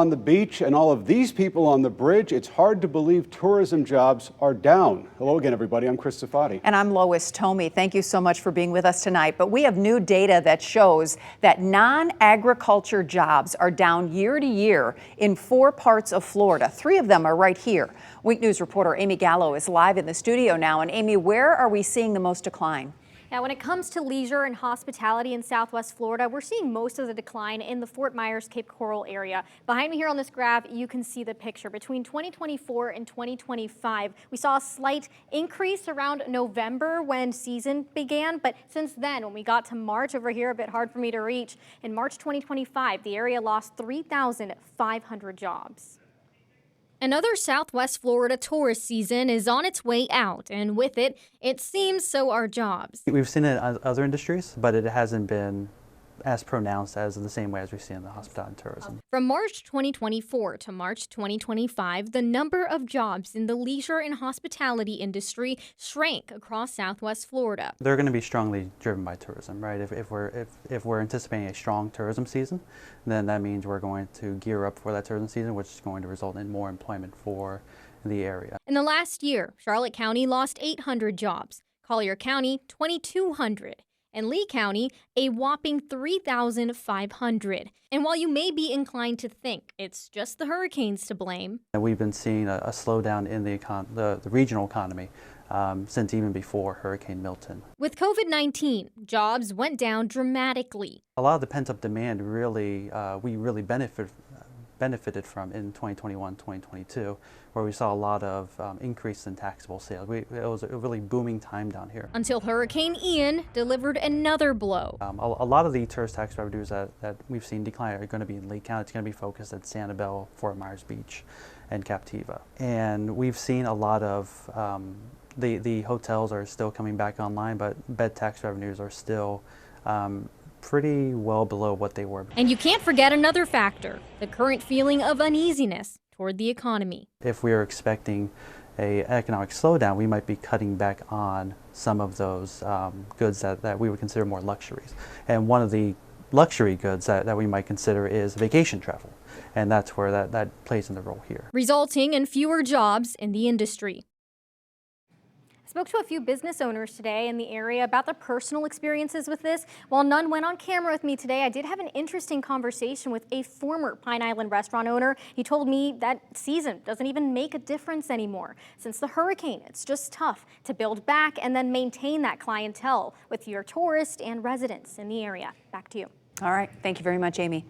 On the beach and all of these people on the bridge, it's hard to believe tourism jobs are down. Hello again, everybody. I'm Chris Safati. And I'm Lois Tomey. Thank you so much for being with us tonight. But we have new data that shows that non-agriculture jobs are down year to year in 4 parts of Florida. 3 of them are right here. Week News reporter Amy Gallo is live in the studio now. And Amy, where are we seeing the most decline? Now, when it comes to leisure and hospitality in Southwest Florida, we're seeing most of the decline in the Fort Myers, Cape Coral area. Behind me here on this graph, you can see the picture. Between 2024 and 2025, we saw a slight increase around November when season began. But since then, when we got to March over here, a bit hard for me to reach, in March 2025, the area lost 3,500 jobs. Another Southwest Florida tourist season is on its way out, and with it, it seems so are jobs. We've seen it in other industries, but it hasn't been as pronounced as in the same way as we've seen in the hospitality and tourism. From March 2024 to March 2025, the number of jobs in the leisure and hospitality industry shrank across Southwest Florida. They're going to be strongly driven by tourism, right? If we're anticipating a strong tourism season, then that means we're going to gear up for that tourism season, which is going to result in more employment for the area. In the last year, Charlotte County lost 800 jobs, Collier County 2,200. And Lee County, a whopping 3,500. And while you may be inclined to think it's just the hurricanes to blame, and we've been seeing a slowdown in the regional economy since even before Hurricane Milton. With COVID-19, jobs went down dramatically. A lot of the pent-up demand we really benefited from in 2021, 2022, where we saw a lot of increase in taxable sales. It was a really booming time down here. Until Hurricane Ian delivered another blow. A lot of the tourist tax revenues that we've seen decline are going to be in Lee County. It's going to be focused at Sanibel, Fort Myers Beach, and Captiva. And we've seen a lot of, the hotels are still coming back online, but bed tax revenues are still pretty well below what they were. And you can't forget another factor, the current feeling of uneasiness toward the economy. If we are expecting an economic slowdown, we might be cutting back on some of those goods that we would consider more luxuries. And one of the luxury goods that we might consider is vacation travel. And that's where that plays in the role here. Resulting in fewer jobs in the industry. I spoke to a few business owners today in the area about their personal experiences with this. While none went on camera with me today, I did have an interesting conversation with a former Pine Island restaurant owner. He told me that season doesn't even make a difference anymore. Since the hurricane, it's just tough to build back and then maintain that clientele with your tourists and residents in the area. Back to you. All right. Thank you very much, Amy.